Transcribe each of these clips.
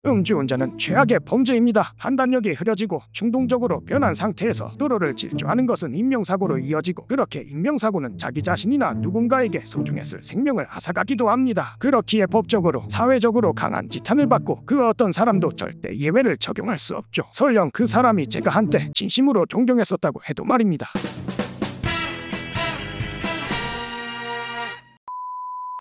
음주운전은 최악의 범죄입니다. 판단력이 흐려지고 충동적으로 변한 상태에서 도로를 질주하는 것은 인명사고로 이어지고, 그렇게 인명사고는 자기 자신이나 누군가에게 소중했을 생명을 앗아가기도 합니다. 그렇기에 법적으로 사회적으로 강한 지탄을 받고 그 어떤 사람도 절대 예외를 적용할 수 없죠. 설령 그 사람이 제가 한때 진심으로 존경했었다고 해도 말입니다.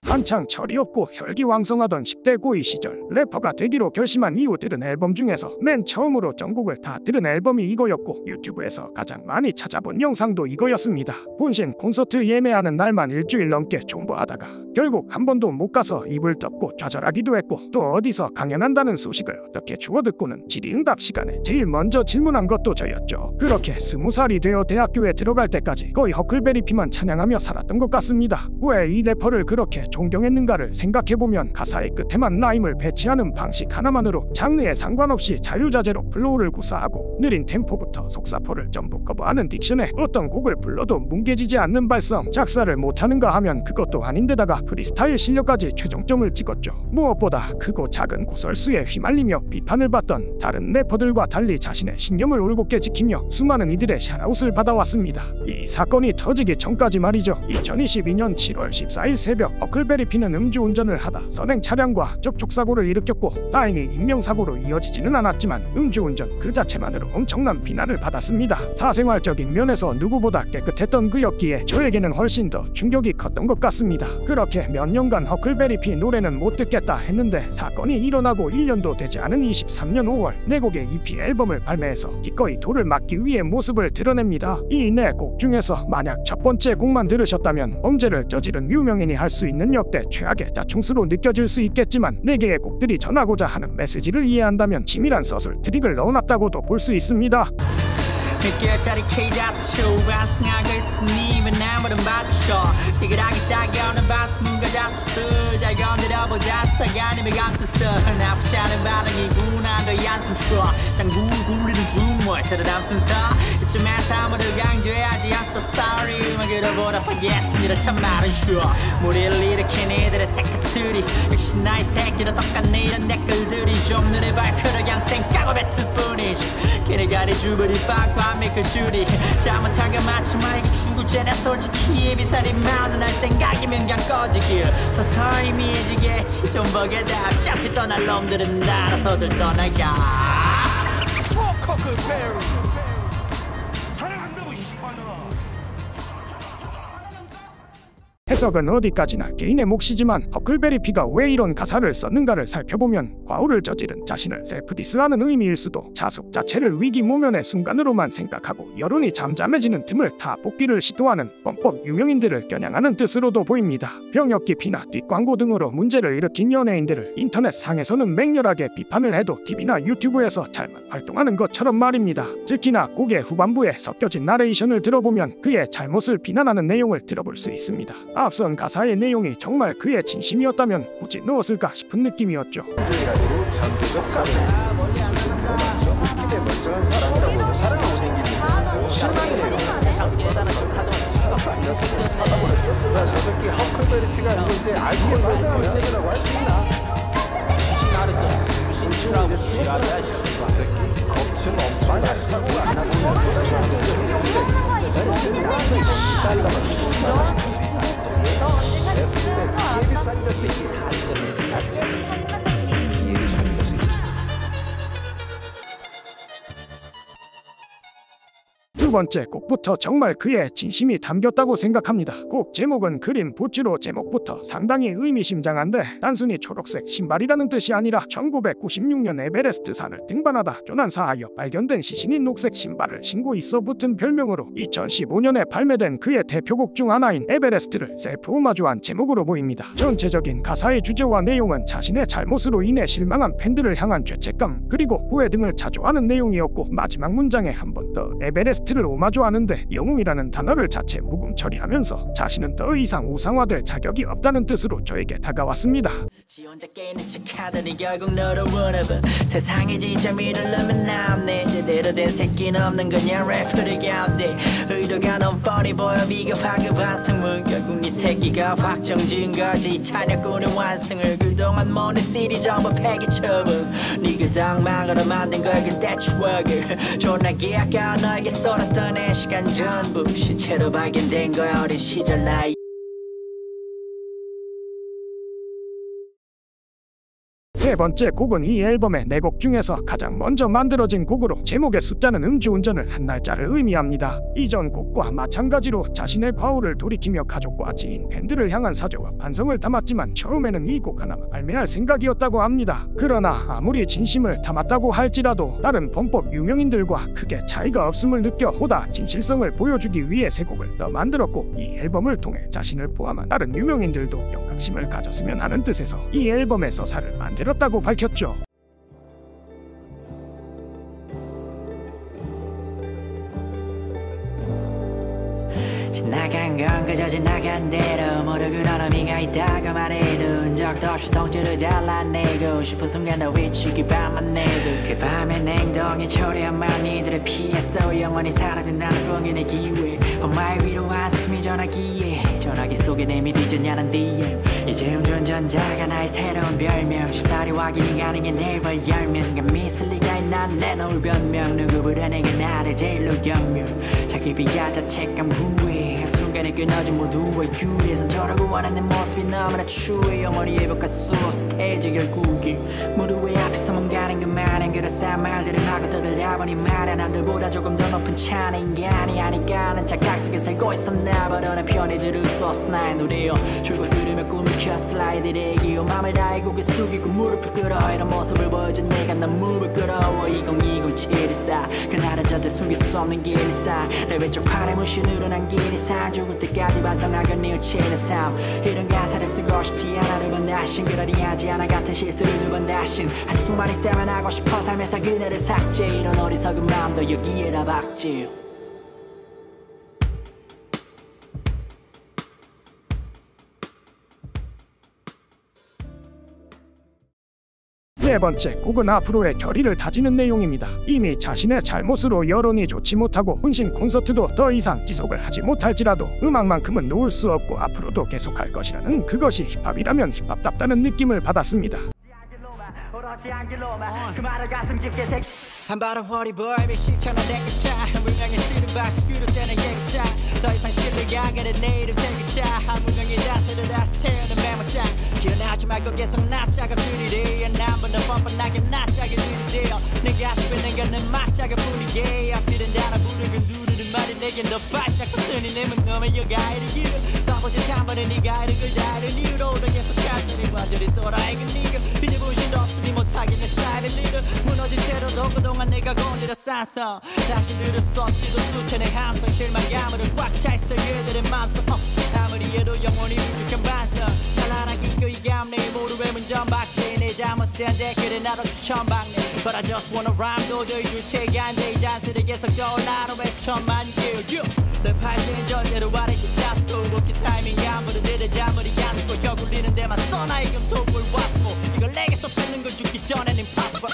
한창 철이 없고 혈기왕성하던 10대 고이 시절, 래퍼가 되기로 결심한 이후 들은 앨범 중에서 맨 처음으로 전곡을 다 들은 앨범이 이거였고, 유튜브에서 가장 많이 찾아본 영상도 이거였습니다. 본신 콘서트 예매하는 날만 일주일 넘게 존버하다가 결국 한 번도 못 가서 입을 덮고 좌절하기도 했고, 또 어디서 강연한다는 소식을 어떻게 주워듣고는 질의응답 시간에 제일 먼저 질문한 것도 저였죠. 그렇게 20살이 되어 대학교에 들어갈 때까지 거의 허클베리피만 찬양하며 살았던 것 같습니다. 왜 이 래퍼를 그렇게 존경했는가를 생각해보면 가사의 끝에만 라임을 배치하는 방식 하나만으로 장르에 상관없이 자유자재로 플로우를 구사하고, 느린 템포부터 속사포를 전부 커버하는 딕션에 어떤 곡을 불러도 뭉개지지 않는 발성, 작사를 못하는가 하면 그것도 아닌데다가 프리스타일 실력까지 최종점을 찍었죠. 무엇보다 크고 작은 구설수에 휘말리며 비판을 받던 다른 래퍼들과 달리 자신의 신념을 올곧게 지키며 수많은 이들의 샤라웃을 받아왔습니다. 이 사건이 터지기 전까지 말이죠. 2022년 7월 14일 새벽, 허클베리피는 음주운전을 하다 선행 차량과 접촉사고를 일으켰고, 다행히 인명사고로 이어지지는 않았지만 음주운전 그 자체만으로 엄청난 비난을 받았습니다. 사생활적인 면에서 누구보다 깨끗했던 그였기에 저에게는 훨씬 더 충격이 컸던 것 같습니다. 그렇게 몇 년간 허클베리피 노래는 못 듣겠다 했는데, 사건이 일어나고 1년도 되지 않은 23년 5월 4곡의 EP 앨범을 발매해서 기꺼이 돌을 막기 위해 모습을 드러냅니다. 이 4곡 중에서 만약 첫 번째 곡만 들으셨다면 범죄를 저지른 유명인이 할 수 있는 역대 최악의 자충수로 느껴질 수 있겠지만, 4개의 곡들이 전하고자 하는 메시지를 이해한다면 치밀한 서술 트릭을 넣어놨다고도 볼 수 있습니다. 몇 개월짜리 케이자스 쇼 완성하고 있으니 왜 나무를 맞으셔. 희귀하게 짜겨오는 바스문과 자습술 잘 건드려보자. 사가님의 감수술 나쁘지 않은 반응이구나. 너의 한숨 쉬어 장구를 굴리는 줌을 들어담 순서. 이쯤에 사물을 강조해야지. I'm so sorry 말 그려보라 파겠습니다. 참말은 쉬워. 무리를 일으킨 이들의 테크트리 역시 나의 새끼로 똑같네. 이런 댓글들이 좀 눈에 발표를 그냥 생까고 뱉을 뿐이지. 길을 가리 주부리 빡빡 미끌 줄이 잘못한 거 맞지만 이게 죽을 죄다 솔직히. 비살이 많은 날 생각이면 그냥 꺼지길. 서서히 미해지겠지 좀 보게다. 어차피 떠날 놈들은 알아서들 떠나가. 해석은 어디까지나 개인의 몫이지만, 허클베리피가 왜 이런 가사를 썼는가를 살펴보면 과오를 저지른 자신을 셀프디스하는 의미일 수도, 자숙 자체를 위기 모면의 순간으로만 생각하고 여론이 잠잠해지는 틈을 타 복귀를 시도하는 범법 유명인들을 겨냥하는 뜻으로도 보입니다. 병역 기피나 뒷광고 등으로 문제를 일으킨 연예인들을 인터넷상에서는 맹렬하게 비판을 해도 TV나 유튜브에서 잘만 활동하는 것처럼 말입니다. 특히나 곡의 후반부에 섞여진 나레이션을 들어보면 그의 잘못을 비난하는 내용을 들어볼 수 있습니다. 앞선 가사의 내용이 정말 그의 진심이었다면 굳이 넣었을까 싶은 느낌이었죠. 두 번째 곡부터 정말 그의 진심이 담겼다고 생각합니다. 곡 제목은 그린 부츠로 제목부터 상당히 의미심장한데, 단순히 초록색 신발이라는 뜻이 아니라 1996년 에베레스트 산을 등반하다 조난사하여 발견된 시신인 녹색 신발을 신고 있어 붙은 별명으로 2015년에 발매된 그의 대표곡 중 하나인 에베레스트를 셀프 오마주한 제목으로 보입니다. 전체적인 가사의 주제와 내용은 자신의 잘못으로 인해 실망한 팬들을 향한 죄책감 그리고 후회 등을 자조하는 내용이었고, 마지막 문장에 한 번 더 에베레스트를 오마주하는데 영웅이라는 단어를 자체 묵음 처리하면서 자신은 더 이상 우상화될 자격이 없다는 뜻으로 저에게 다가왔습니다. 지 혼자 깨는 척하더니 결국 너를 원해봐. 세상에 진짜 믿으려면 남네. 제대로 된 새끼는 없는 그냥 래퍼들 가운데 의도가 너무 뻔히 보여. 비겁한 그 반성문 결국 네 새끼가 확정지은 거지. 찬혁군의 완성을 그동안 모든 CD 전부 폐기 처분. 네가 엉망으로 만든 걸 그때 추억을 존나게 아까워 너에게 쏟았던 내 시간 전부 시체로 발견된 거야 어린 시절 나이. 세 번째 곡은 이 앨범의 4곡 중에서 가장 먼저 만들어진 곡으로 제목의 숫자는 음주운전을 한 날짜를 의미합니다. 이전 곡과 마찬가지로 자신의 과오를 돌이키며 가족과 지인, 팬들을 향한 사죄와 반성을 담았지만 처음에는 이 곡 하나만 발매할 생각이었다고 합니다. 그러나 아무리 진심을 담았다고 할지라도 다른 범법 유명인들과 크게 차이가 없음을 느껴 보다 진실성을 보여주기 위해 세 곡을 더 만들었고 이 앨범을 통해 자신을 포함한 다른 유명인들도 영각심을 가졌으면 하는 뜻에서 이 앨범의 서사를 만들었다고 밝혔죠. 지나간 건 그저 지나간 대로 모두 그런 의미가 있다고 말해도 적도 없이 통째로 잘라내고 싶은 순간 너 위치기 밤만 내도 그 밤의 행동이 초래한만 이들을 피했어 영원히 사라진다는 공연의 기회 엄마의 위로와 숨이 전화기에 전화기 속에 내미 뒤졌냐는 DM 이제 음주운전자가 나의 새로운 별명 쉽사리 확인이 가능해 네이버 열면 감히 있을 리가 있나 내놓을 변명 누구보다 내가 나를 제일로 경멸 자기 비하 자책감 후회 순간에 끊어진 모두와 유리해선 저라고 원하는 모습이 너무나 추해 영원히 회복할 수 없어 스테이지 결국이 모두의 앞에서 뭔가는 그만한 그럴싸한 말들을 하고 떠들다 보니 말야 남들보다 조금 더 높은 차는 인간이 아니까 하는 착각 속에 살고 있었나 버려나 편히 들을 수 없어 나의 노래요 줄곧 들으며 꿈을 켜 슬라이드를 기어 맘을 다해 고개 숙이고 무릎을 꿇어 이런 모습을 보여준 내가 난 무릎을 꿇어 2020-714 그날은 절대 숨길 수 없는 길이상 내 왼쪽 팔에 무신으로 남긴 이상 죽을 때까지 반성하고 뉘우치는 삶 이런 가사를 쓰고 싶지 않아 두 번 다신 그러리 하지 않아 같은 실수를 두 번 다신 할 수만 있다면 하고 싶어 삶에서 그녀를 삭제 이런 어리석은 마음도 여기에다 박지 네 번째 곡은 앞으로의 결의를 다지는 내용입니다. 이미 자신의 잘못으로 여론이 좋지 못하고 혼신 콘서트도 더 이상 지속을 하지 못할지라도 음악만큼은 놓을 수 없고 앞으로도 계속할 것이라는 그것이 힙합이라면 힙합답다는 느낌을 받았습니다. 한 바로 허리벌비 실천한 내 끝차 물량의 시루바 스크루 때는 예기차 더 이상 신뢰가 안 가는 내 이름 생기차 물량의 자세를 다시 채우는 메모장 기억나지 말고 계속 낯짝을 들이래 한번더 뻔뻔하게 낯짝을 들이대요 내 가슴에 내가는 막짝을 뿐이게 앞이른 단어 부르는 두르는 말이 내겐 더 바짝 붙으니 내문 너의 여가이를 길어 바보짓 한 번에 네가 이를 다른 이유로 너 계속할 테니 완전히 또라이가 니가 이제 부신도 없으니 못하게 내 사이를 리더 무너진 채로도 그동안 내가 건드려 싸서 다시 들을 수 없지도 수천의 함성 실망감으로 꽉 차있어 얘들의 맘속 아무리 해도 영원히 우직한 반성 찬란한 기꺼이 감내 모두의 문전박대 내 잘못에 대한 댓글에 나도 추천받네 But I just wanna rhyme 도저히 주체가 안돼 이 잔소리 계속 떠올라 하루에서 천만 개 랩할 땐 절대로 아래 심사숙고 웃긴 타이밍이 아무도 내대지 아무리 야수고 혀굴리는 데만 써 나의 금통을 왔고 이걸 내게서 뺏는 걸 죽기 전엔 impossible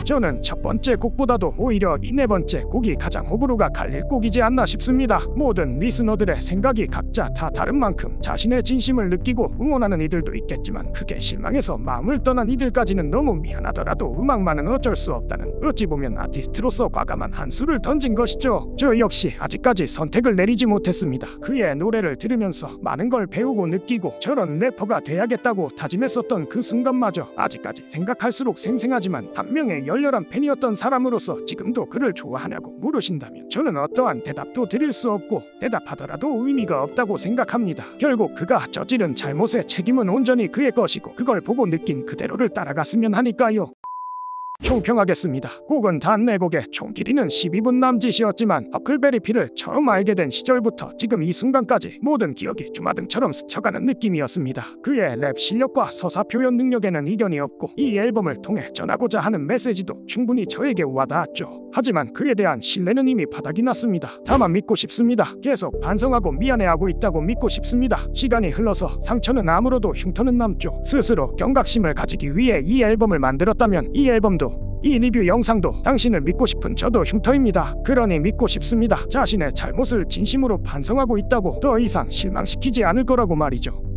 저는 첫 번째 곡보다도 오히려 이 네 번째 곡이 가장 호불호가 갈릴 곡이지 않나 싶습니다. 모든 리스너들의 생각이 각자 다 다른 만큼 자신의 진심을 느끼고 응원하는 이들도 있겠지만 크게 실망해서 마음을 떠난 이들까지는 너무 미안하더라도 음악만은 어쩔 수 없다는 어찌 보면 아티스트로서 과감한 한 수를 던진 것이죠. 저 역시 아직까지 선택을 내리지 못했습니다. 그의 노래를 들으면서 많은 걸 배우고 느끼고 저런 래퍼가 돼야겠다고 다짐했었던 그 순간마저 아직까지 생각할수록 생생하지만 한 명의 열렬한 팬이었던 사람으로서 지금도 그를 좋아하냐고 물으신다면 저는 어떠한 대답도 드릴 수 없고 대답하더라도 의미가 없다고 생각합니다. 결국 그가 저지른 잘못의 책임은 온전히 그의 것이고 그걸 보고 느낀 그대로를 따라갔으면 하니까요. 총평하겠습니다. 곡은 단 4곡에 총 길이는 12분 남짓이었지만 허클베리피를 처음 알게 된 시절부터 지금 이 순간까지 모든 기억이 주마등처럼 스쳐가는 느낌이었습니다. 그의 랩 실력과 서사 표현 능력에는 이견이 없고 이 앨범을 통해 전하고자 하는 메시지도 충분히 저에게 와닿았죠. 하지만 그에 대한 신뢰는 이미 바닥이 났습니다. 다만 믿고 싶습니다. 계속 반성하고 미안해하고 있다고 믿고 싶습니다. 시간이 흘러서 상처는 아무로도 흉터는 남죠. 스스로 경각심을 가지기 위해 이 앨범을 만들었다면 이 앨범도 이 리뷰 영상도 당신을 믿고 싶은 저도 흉터입니다. 그러니 믿고 싶습니다. 자신의 잘못을 진심으로 반성하고 있다고 더 이상 실망시키지 않을 거라고 말이죠.